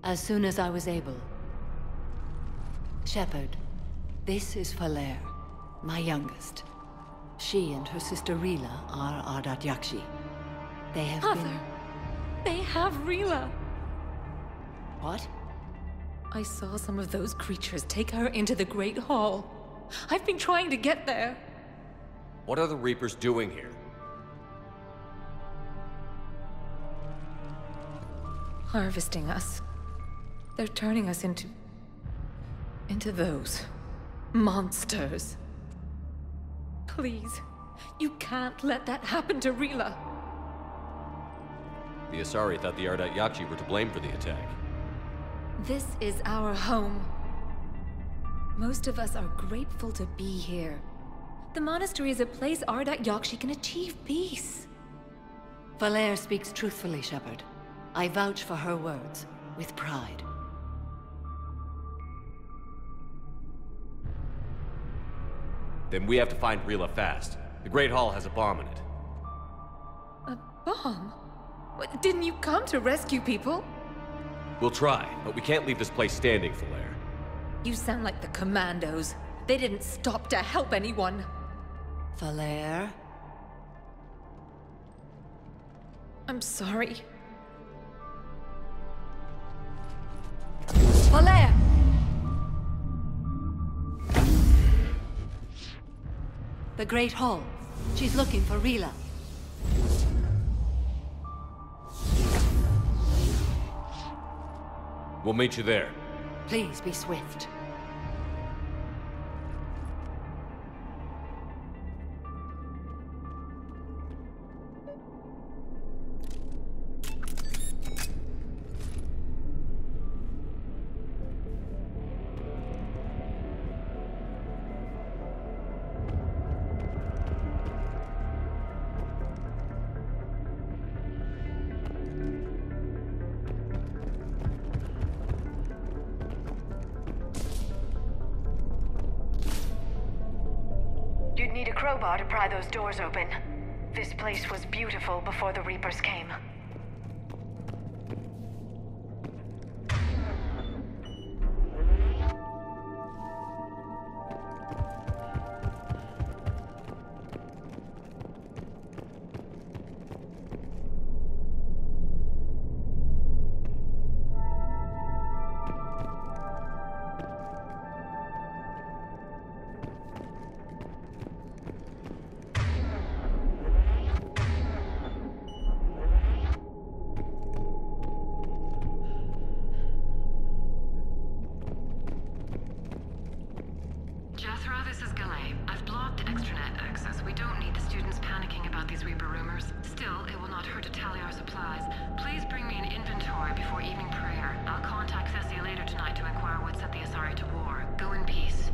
As soon as I was able. Shepard, this is Falere, my youngest. She and her sister Rila are Ardat Yakshi. They have Mother, they have Rila. What? I saw some of those creatures take her into the Great Hall. I've been trying to get there. What are the Reapers doing here? Harvesting us. They're turning us into those monsters. Please, you can't let that happen to Rila. The Asari thought the Ardat Yakshi were to blame for the attack. This is our home. Most of us are grateful to be here. The monastery is a place Ardat Yakshi can achieve peace. Falere speaks truthfully, Shepard. I vouch for her words, with pride. Then we have to find Rila fast. The Great Hall has a bomb in it. A bomb? What, didn't you come to rescue people? We'll try, but we can't leave this place standing, Falere. You sound like the Commandos. They didn't stop to help anyone. Falere? I'm sorry. Falere! The Great Hall. She's looking for Rila. We'll meet you there. Please be swift. You'd need a crowbar to pry those doors open. This place was beautiful before the Reapers came. Jethro, this is Galay. I've blocked extranet access. We don't need the students panicking about these Reaper rumors. Still, it will not hurt to tally our supplies. Please bring me an inventory before evening prayer. I'll contact Thessia later tonight to inquire what set the Asari to war. Go in peace.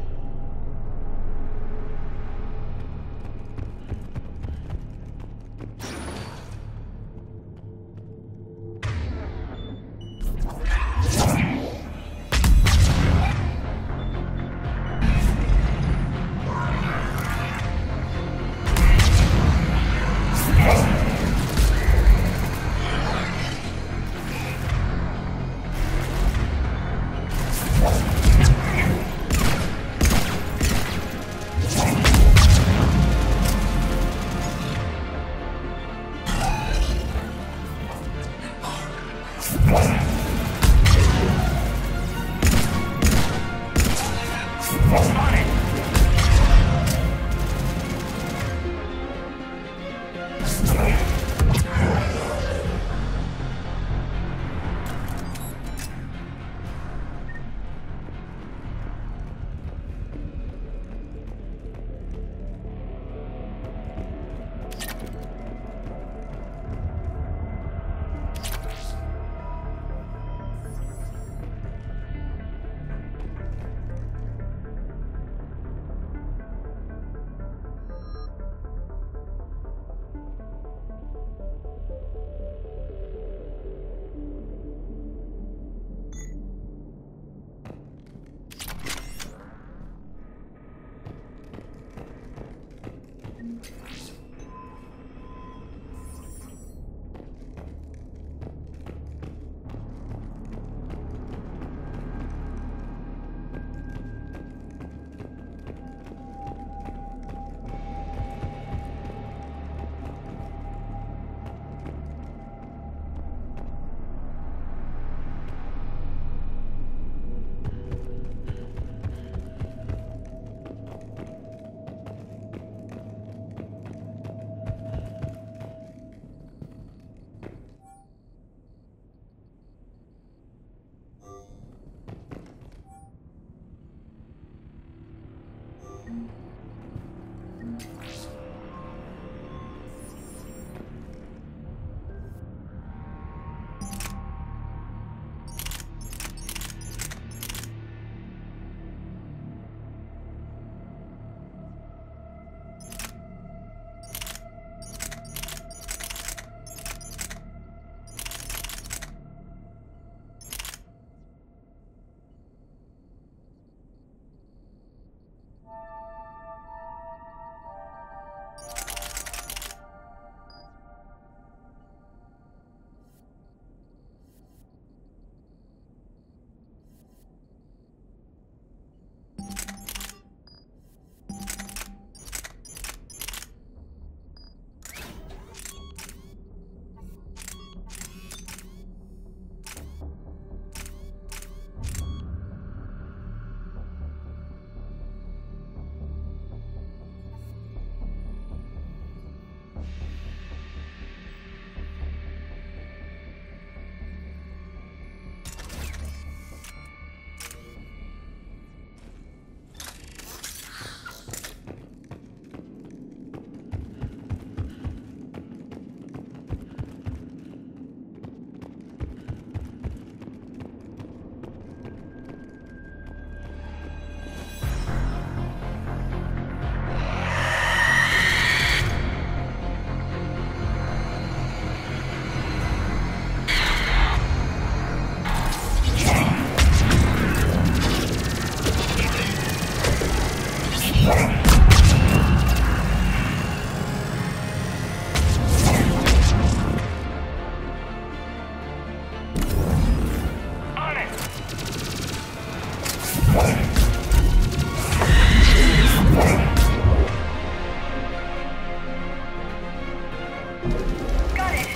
Got it!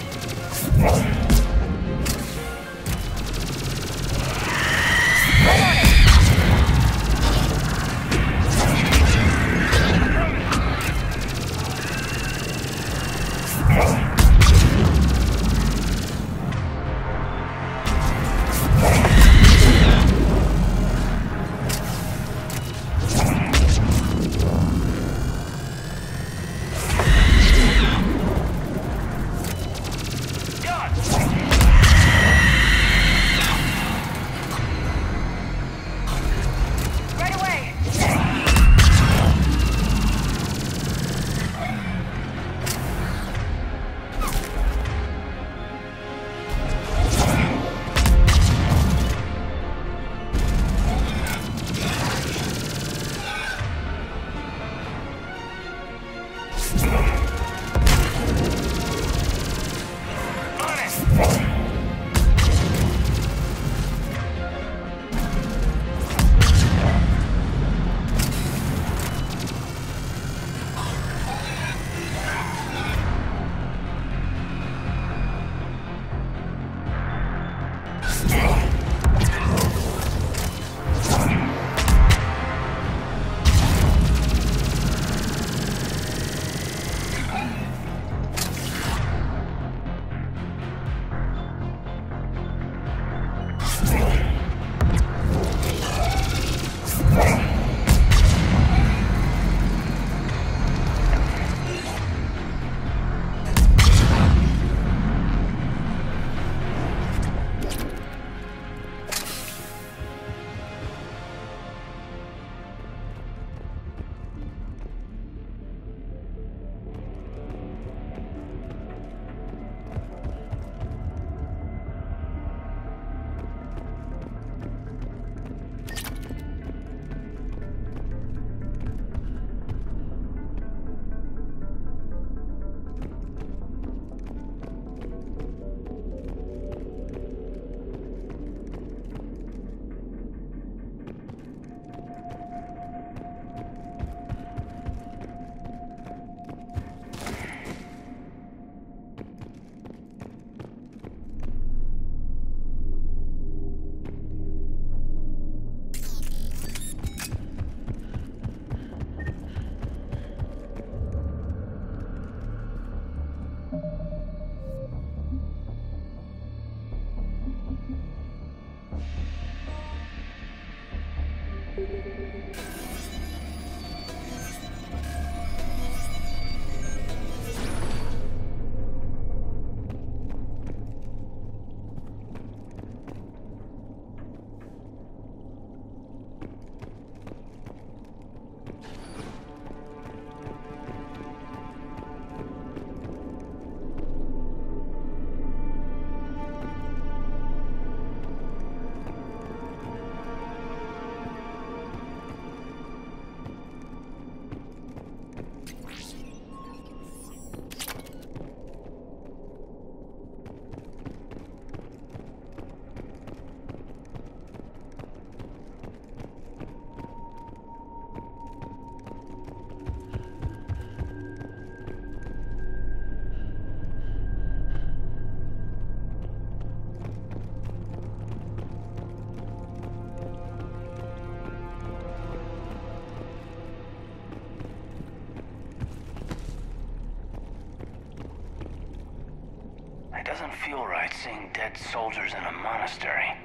Doesn't feel right seeing dead soldiers in a monastery.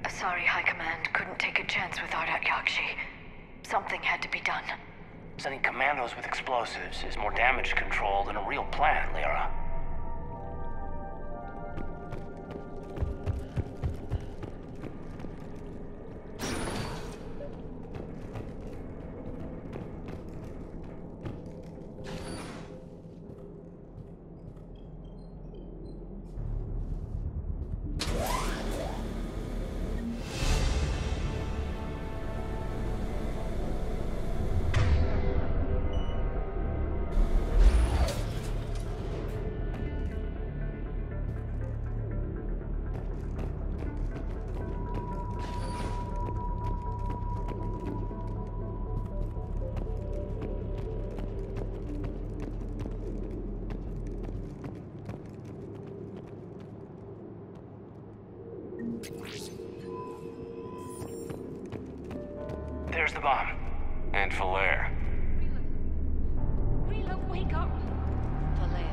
Sorry, High Command. Couldn't take a chance with Ardat Yakshi. Something had to be done. Sending commandos with explosives is more damage control than a real plan, Lyra. There's the bomb. And Falere. Rila, wake up! Falere,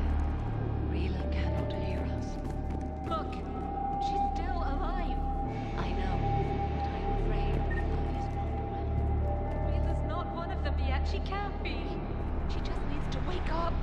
Rila cannot hear us. Look, she's still alive. I know, but I am afraid Rila is not well. Rila's not one of them yet. She can't be. She just needs to wake up.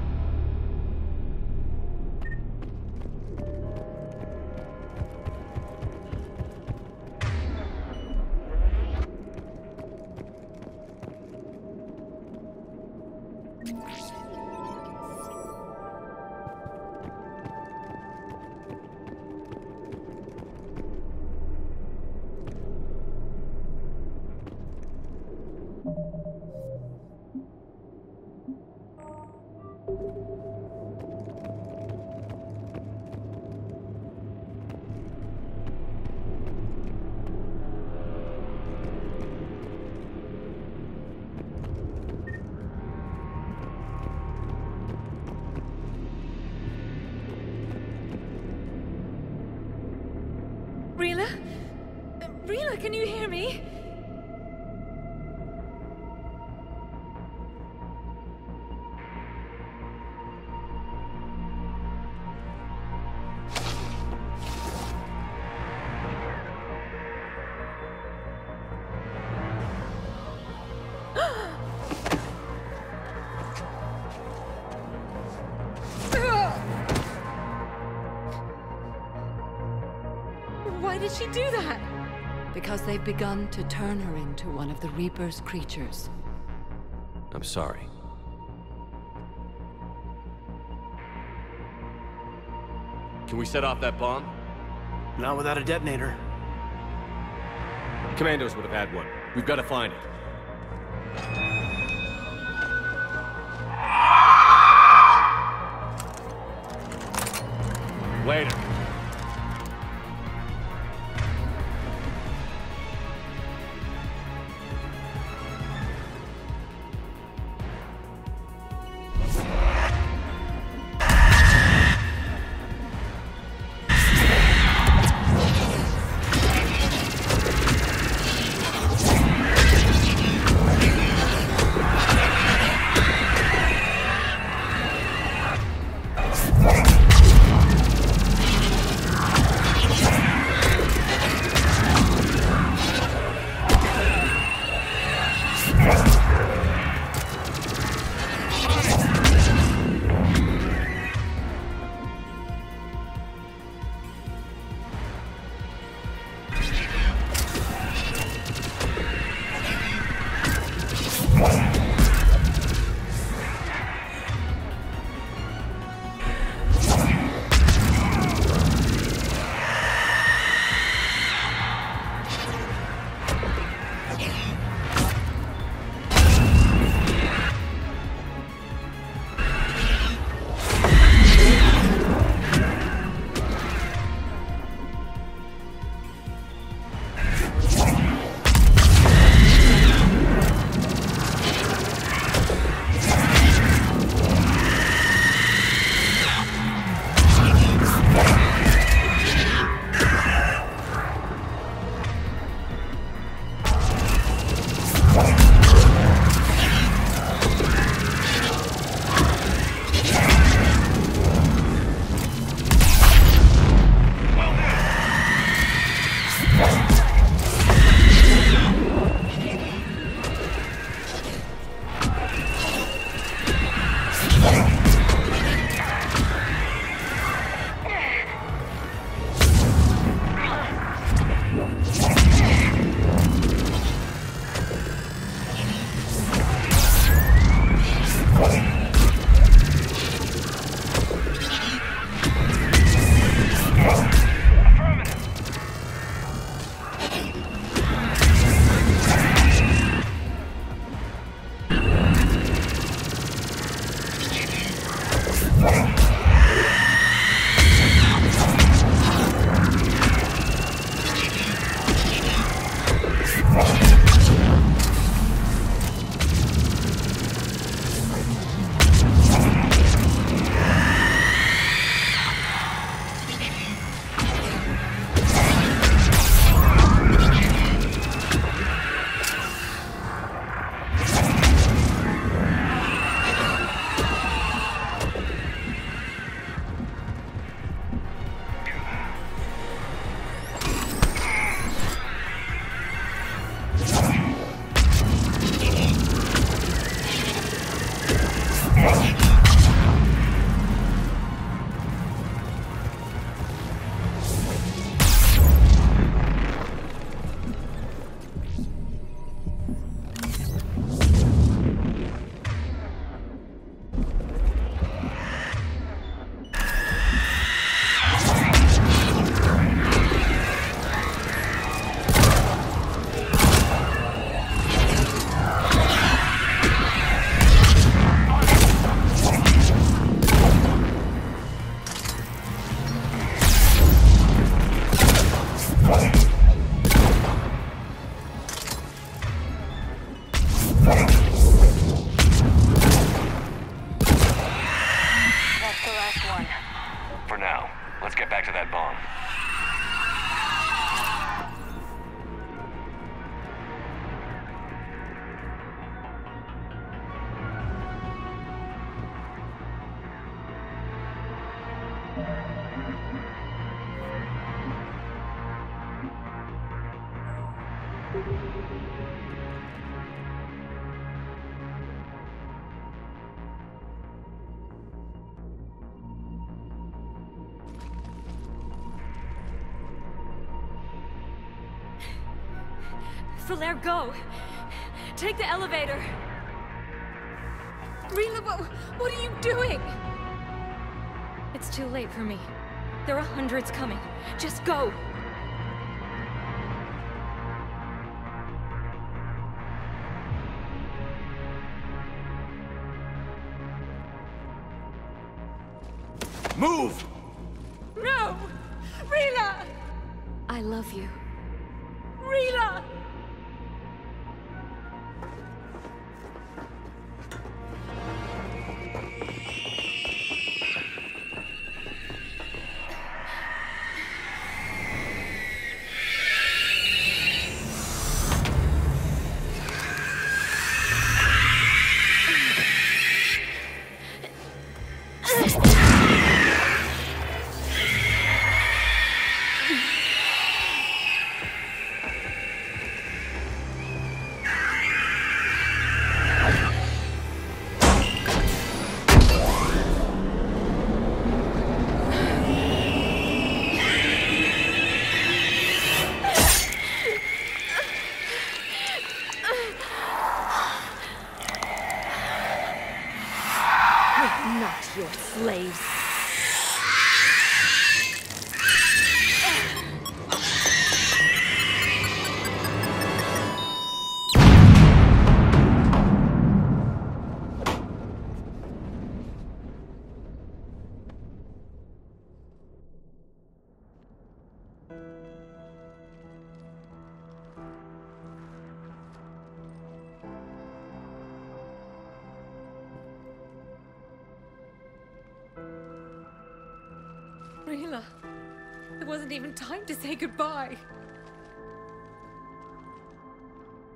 Rila? Rila, can you hear me? Why did she do that? Because they've begun to turn her into one of the Reaper's creatures. I'm sorry. Can we set off that bomb? Not without a detonator. Commandos would have had one. We've got to find it. Later. last one. For now. Let's get back to that bomb. Falere, go! Take the elevator! Rila, what are you doing? It's too late for me. There are hundreds coming. Just go! Move! No! Rila! I love you. Rila! Not your slaves. Rila, it wasn't even time to say goodbye.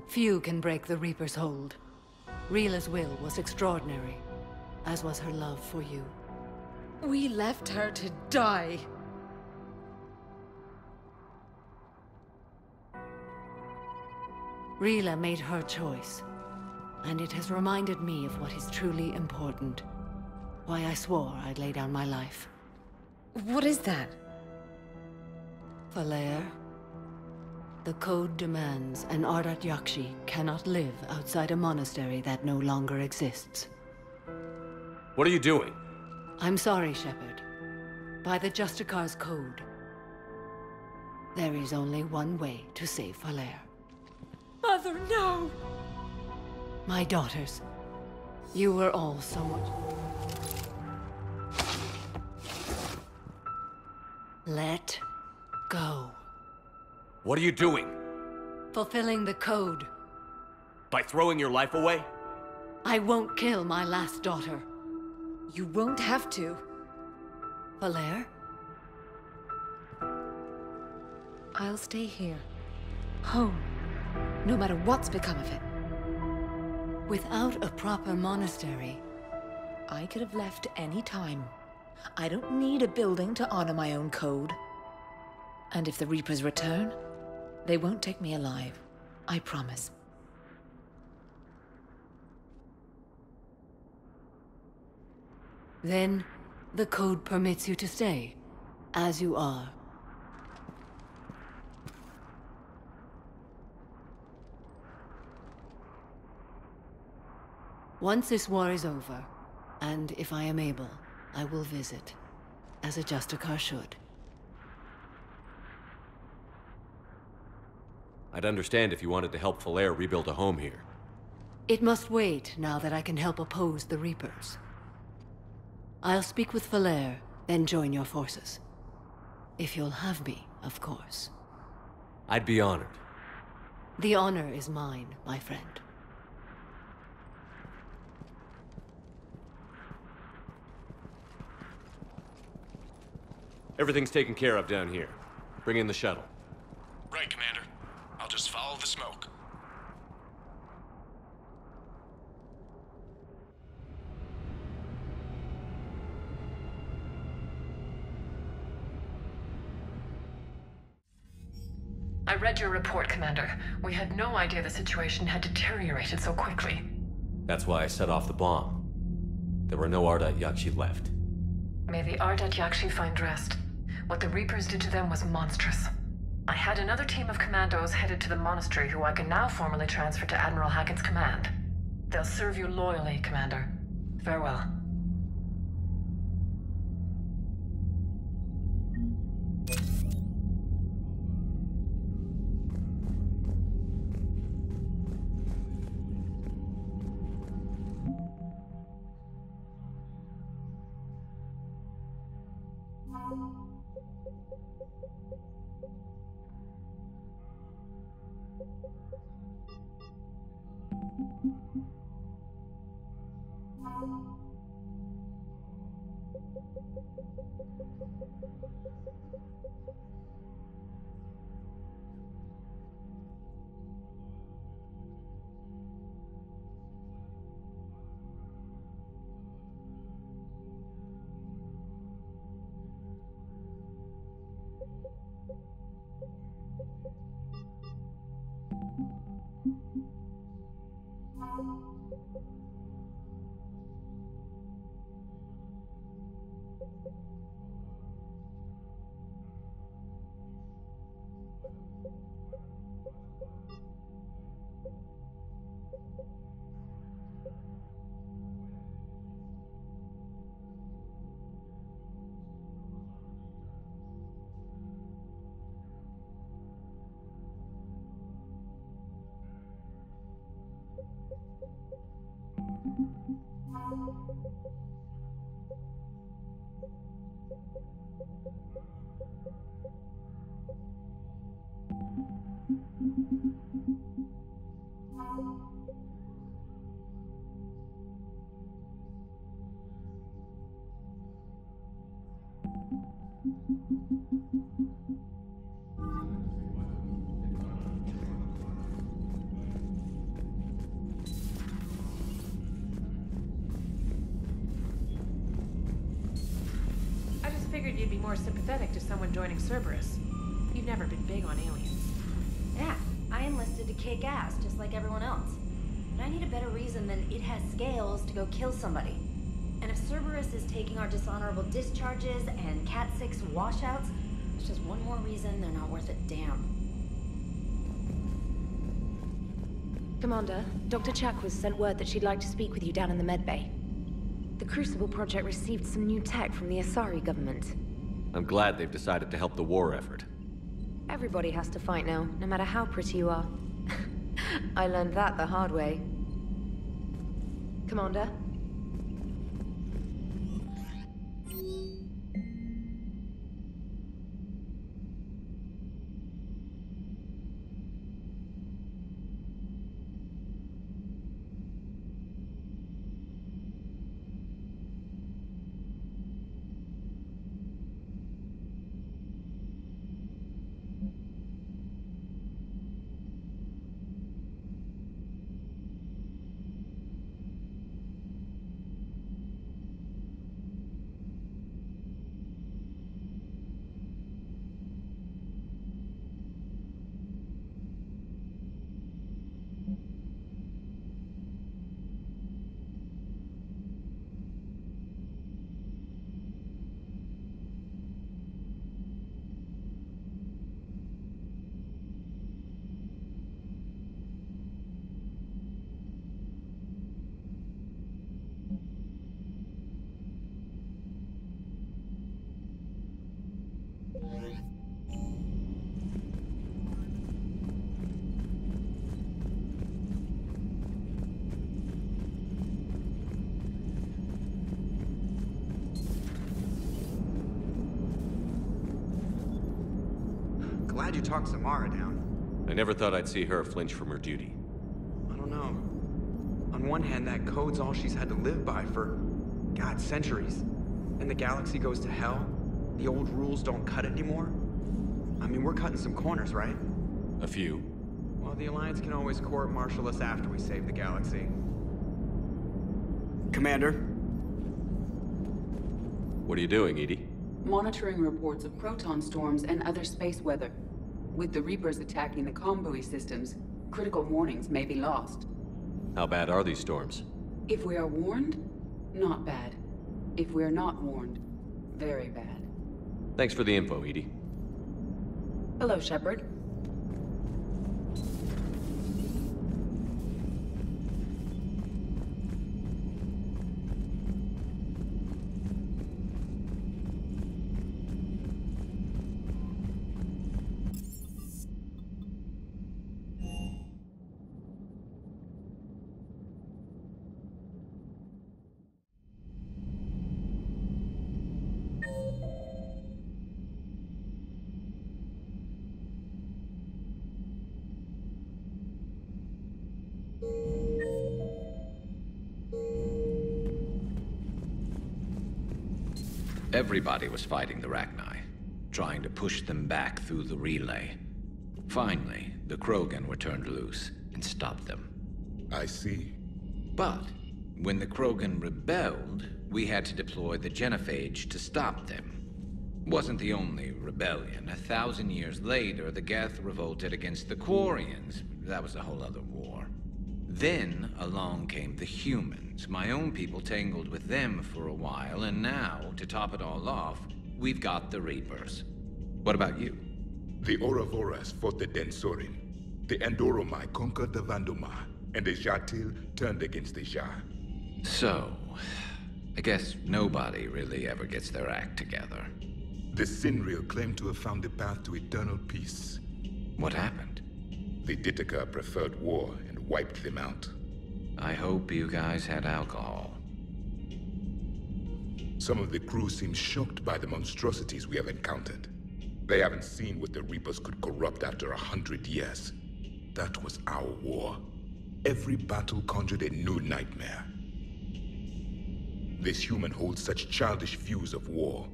Few can break the Reaper's hold. Rila's will was extraordinary, as was her love for you. We left her to die. Rila made her choice, and it has reminded me of what is truly important. Why I swore I'd lay down my life. What is that? Falere, the code demands an Ardat Yakshi cannot live outside a monastery that no longer exists. What are you doing? I'm sorry, Shepard. By the Justicar's code, there is only one way to save Falere. Mother, no! My daughters, you were all so much... Let go. What are you doing? Fulfilling the code. By throwing your life away? I won't kill my last daughter. You won't have to. Falere? I'll stay here. Home. No matter what's become of it. Without a proper monastery... I could have left any time. I don't need a building to honor my own code. And if the Reapers return, they won't take me alive. I promise. Then, the code permits you to stay, as you are. Once this war is over, and if I am able, I will visit, as a Justicar should. I'd understand if you wanted to help Falere rebuild a home here. It must wait now that I can help oppose the Reapers. I'll speak with Falere, then join your forces. If you'll have me, of course. I'd be honored. The honor is mine, my friend. Everything's taken care of down here. Bring in the shuttle. Right, Commander. I'll just follow the smoke. I read your report, Commander. We had no idea the situation had deteriorated so quickly. That's why I set off the bomb. There were no Ardat Yakshi left. May the Ardat Yakshi find rest. What the Reapers did to them was monstrous. I had another team of commandos headed to the monastery who I can now formally transfer to Admiral Hackett's command. They'll serve you loyally, Commander. Farewell. Figured you'd be more sympathetic to someone joining Cerberus. You've never been big on aliens. Yeah, I enlisted to kick ass, just like everyone else. But I need a better reason than it has scales to go kill somebody. And if Cerberus is taking our dishonorable discharges and Cat-6 washouts, it's just one more reason they're not worth a damn. Commander, Dr. Chakwas sent word that she'd like to speak with you down in the medbay. The Crucible Project received some new tech from the Asari government. I'm glad they've decided to help the war effort. Everybody has to fight now, no matter how pretty you are. I learned that the hard way. Commander? Glad you talked Samara down. I never thought I'd see her flinch from her duty. I don't know. On one hand, that code's all she's had to live by for, God, centuries. And the galaxy goes to hell. The old rules don't cut anymore? I mean, we're cutting some corners, right? A few. Well, the Alliance can always court-martial us after we save the galaxy. Commander? What are you doing, EDI? Monitoring reports of proton storms and other space weather. With the Reapers attacking the comm buoy systems, critical warnings may be lost. How bad are these storms? If we are warned, not bad. If we are not warned, very bad. Thanks for the info, EDI. Hello, Shepard. Everybody was fighting the Rachni, trying to push them back through the relay. Finally, the Krogan were turned loose and stopped them. I see. But when the Krogan rebelled, we had to deploy the Genophage to stop them. Wasn't the only rebellion. 1,000 years later, the Geth revolted against the Quarians. That was a whole other war. Then along came the humans. My own people tangled with them for a while, and now, to top it all off, we've got the Reapers. What about you? The Ouroboros fought the Densorin. The Andoromai conquered the Vandomai, and the Jatil turned against the Jah. So, I guess nobody really ever gets their act together. The Sinreal claimed to have found the path to eternal peace. What happened? The Ditaka preferred war and wiped them out. I hope you guys had alcohol. Some of the crew seem shocked by the monstrosities we have encountered. They haven't seen what the Reapers could corrupt after 100 years. That was our war. Every battle conjured a new nightmare. This human holds such childish views of war.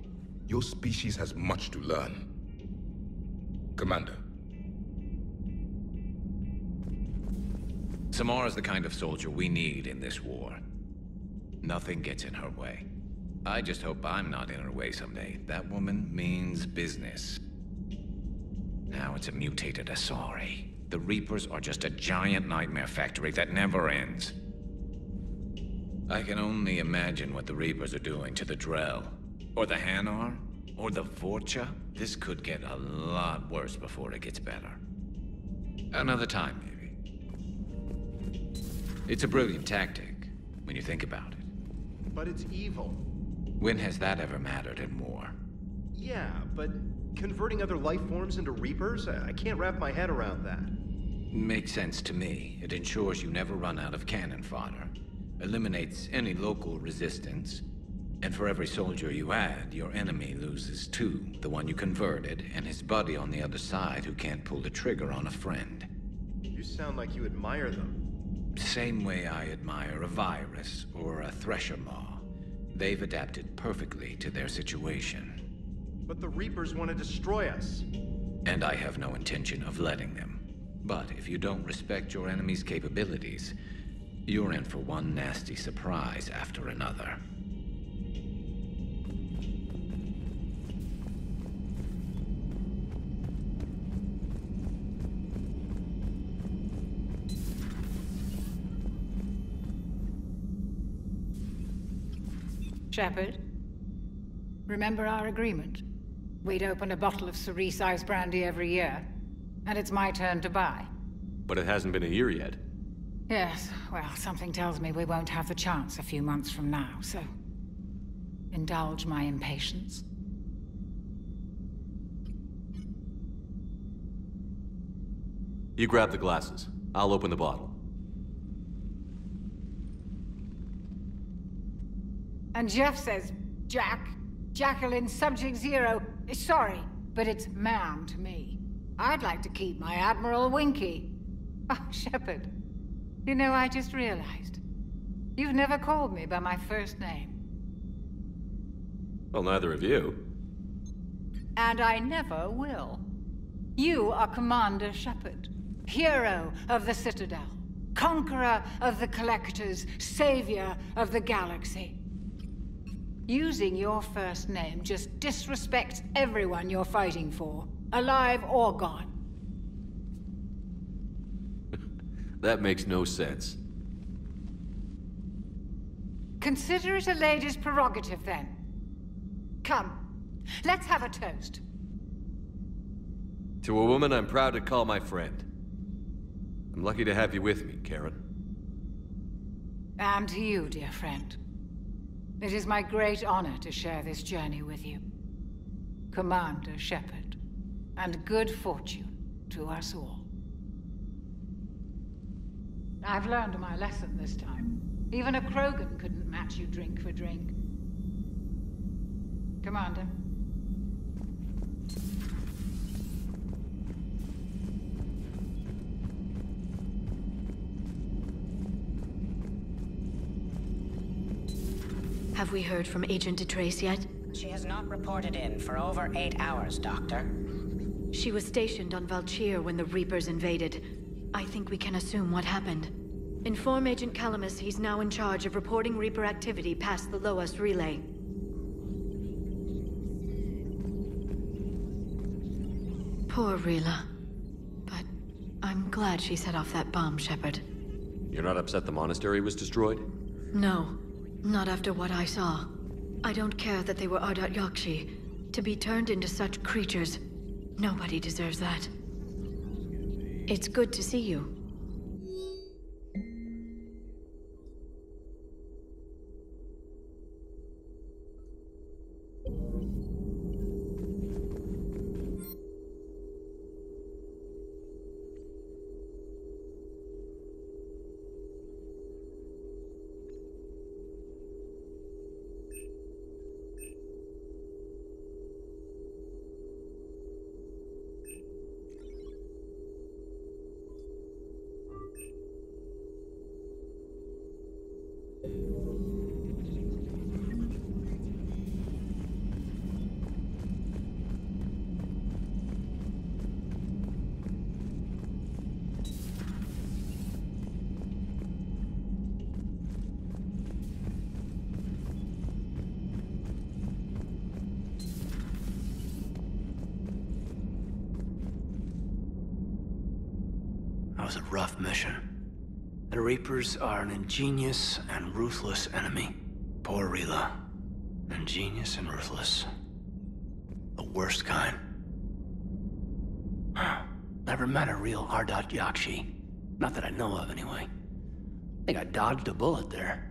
Your species has much to learn. Commander. Samara's the kind of soldier we need in this war. Nothing gets in her way. I just hope I'm not in her way someday. That woman means business. Now it's a mutated Asari. The Reapers are just a giant nightmare factory that never ends. I can only imagine what the Reapers are doing to the Drell. Or the Hanar. Or the Vorcha. This could get a lot worse before it gets better. Another time, maybe. It's a brilliant tactic, when you think about it. But it's evil. When has that ever mattered in war? Yeah, but converting other life forms into Reapers? I can't wrap my head around that. Makes sense to me. It ensures you never run out of cannon fodder. Eliminates any local resistance. And for every soldier you add, your enemy loses two. The one you converted, and his buddy on the other side who can't pull the trigger on a friend. You sound like you admire them. Same way I admire a virus or a thresher maw. They've adapted perfectly to their situation. But the Reapers want to destroy us. And I have no intention of letting them. But if you don't respect your enemy's capabilities, you're in for one nasty surprise after another. Shepard, remember our agreement? We'd open a bottle of Cerise Ice Brandy every year, and it's my turn to buy. But it hasn't been a year yet. Yes, well, something tells me we won't have the chance a few months from now, so... indulge my impatience. You grab the glasses. I'll open the bottle. And Jeff says, Jacqueline, Subject Zero, is sorry, but it's ma'am to me. I'd like to keep my Admiral Winky. Oh, Shepard, you know, I just realized. You've never called me by my first name. Well, neither of you. and I never will. You are Commander Shepard, hero of the Citadel, conqueror of the Collectors, savior of the galaxy. Using your first name just disrespects everyone you're fighting for, alive or gone. That makes no sense. Consider it a lady's prerogative, then. Come, let's have a toast. To a woman I'm proud to call my friend. I'm lucky to have you with me, Karen. And to you, dear friend. It is my great honor to share this journey with you. Commander Shepard. And good fortune to us all. I've learned my lesson this time. Even a Krogan couldn't match you drink for drink. Commander. Have we heard from Agent DeTrace yet? She has not reported in for over 8 hours, Doctor. She was stationed on Valchir when the Reapers invaded. I think we can assume what happened. Inform Agent Calamus he's now in charge of reporting Reaper activity past the Loas relay. Poor Rila. But I'm glad she set off that bomb, Shepard. You're not upset the monastery was destroyed? No. Not after what I saw. I don't care that they were Ardat Yakshi. To be turned into such creatures, nobody deserves that. It's good to see you. That was a rough mission. The Reapers are an ingenious and ruthless enemy. Poor Rila. Ingenious and ruthless. The worst kind. Never met a real Ardat Yakshi. Not that I know of, anyway. I think I dodged a bullet there.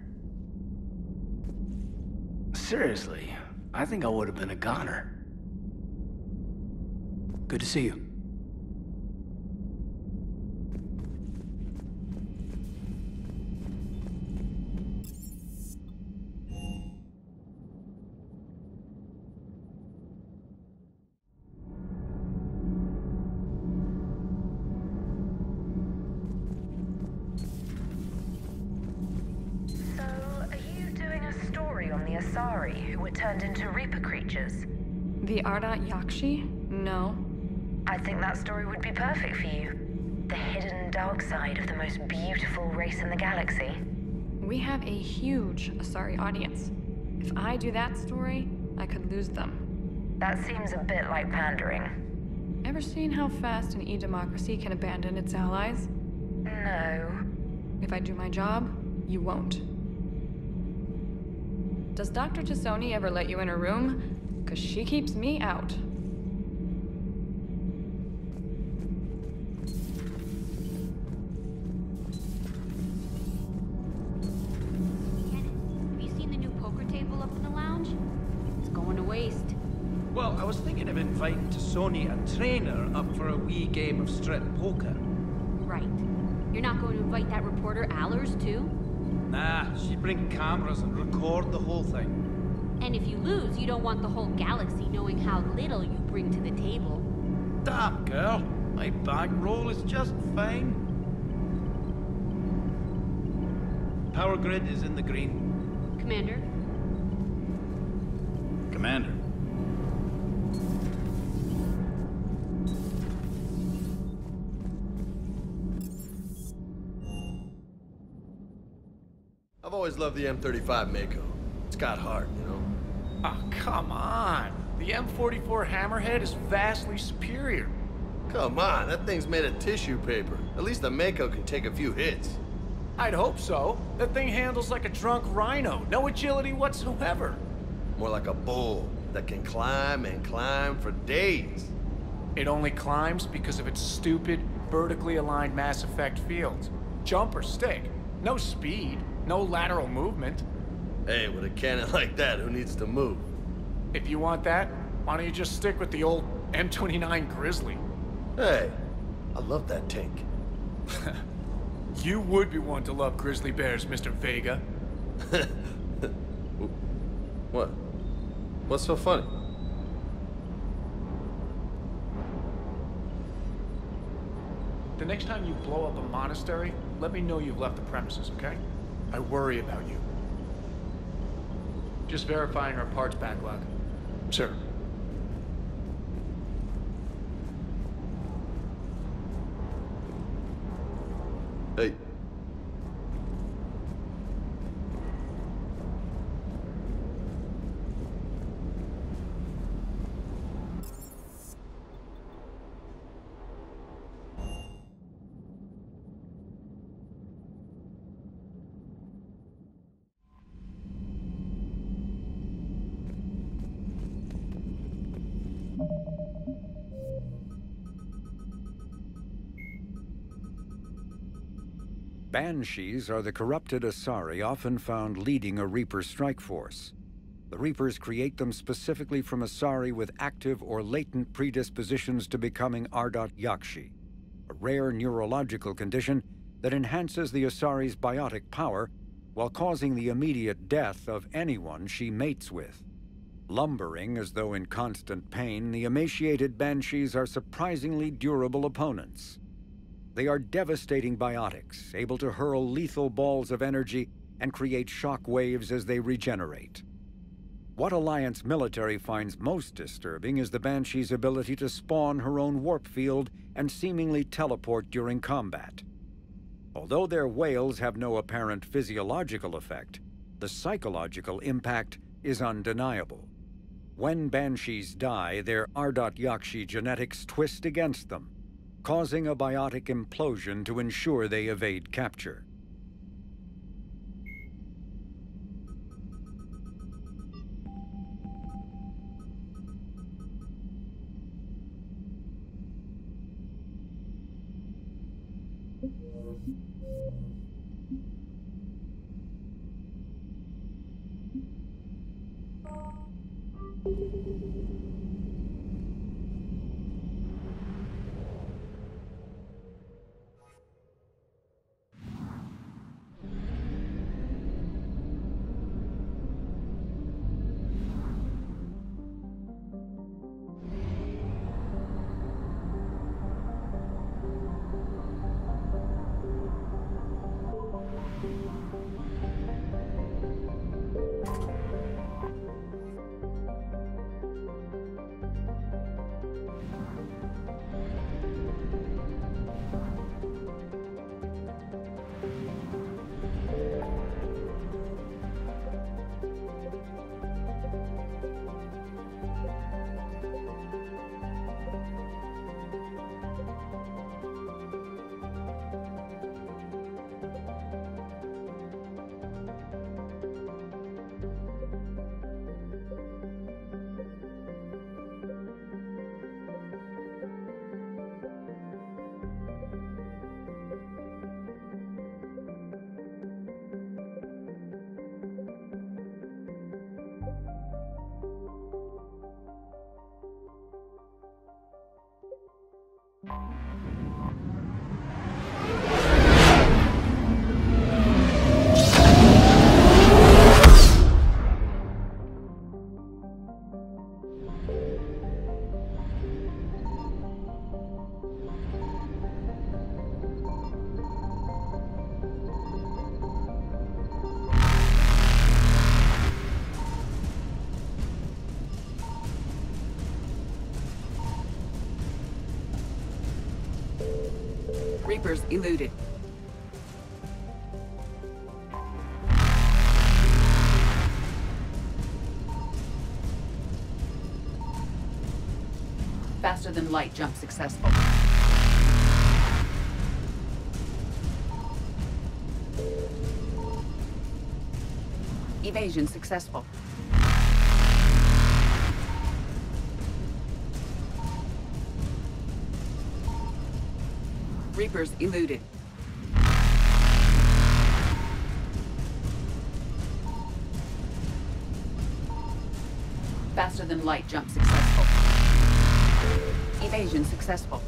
Seriously, I think I would have been a goner. Good to see you. Turned into Reaper creatures. The Ardat Yakshi? No. I think that story would be perfect for you. The hidden dark side of the most beautiful race in the galaxy. We have a huge Asari audience. If I do that story, I could lose them. That seems a bit like pandering. Ever seen how fast an e-democracy can abandon its allies? No. If I do my job, you won't. Does Dr. T'Soni ever let you in her room? 'Cause she keeps me out. Have you seen the new poker table up in the lounge? It's going to waste. Well, I was thinking of inviting T'Soni a trainer up for a wee game of strip poker. Right. You're not going to invite that reporter Allers, too? Nah, she'd bring cameras and record the whole thing. And if you lose, you don't want the whole galaxy knowing how little you bring to the table. Damn, girl. My bankroll is just fine. Power grid is in the green. Commander? Commander. always loved the M35 Mako. It's got heart, you know? Oh, come on. The M44 Hammerhead is vastly superior. Come on, that thing's made of tissue paper. At least the Mako can take a few hits. I'd hope so. That thing handles like a drunk rhino. No agility whatsoever. More like a bull that can climb and climb for days. It only climbs because of its stupid, vertically aligned Mass Effect fields. Jump or stick. No speed. No lateral movement. Hey, with a cannon like that, who needs to move? If you want that, why don't you just stick with the old M29 Grizzly? Hey, I love that tank. You would be one to love grizzly bears, Mr. Vega. What? What's so funny? The next time you blow up a monastery, let me know you've left the premises, okay? I worry about you. Just verifying our parts backlog. Sir. Hey. Banshees are the corrupted Asari often found leading a Reaper strike force. The Reapers create them specifically from Asari with active or latent predispositions to becoming Ardat Yakshi, a rare neurological condition that enhances the Asari's biotic power while causing the immediate death of anyone she mates with. Lumbering as though in constant pain, the emaciated Banshees are surprisingly durable opponents. They are devastating biotics, able to hurl lethal balls of energy and create shock waves as they regenerate. What Alliance military finds most disturbing is the Banshee's ability to spawn her own warp field and seemingly teleport during combat. Although their wails have no apparent physiological effect, the psychological impact is undeniable. When Banshees die, their Ardat Yakshi genetics twist against them, causing a biotic implosion to ensure they evade capture. Reapers eluded. Faster than light jump successful. Evasion successful. Reapers eluded. Faster than light jump successful. Evasion successful.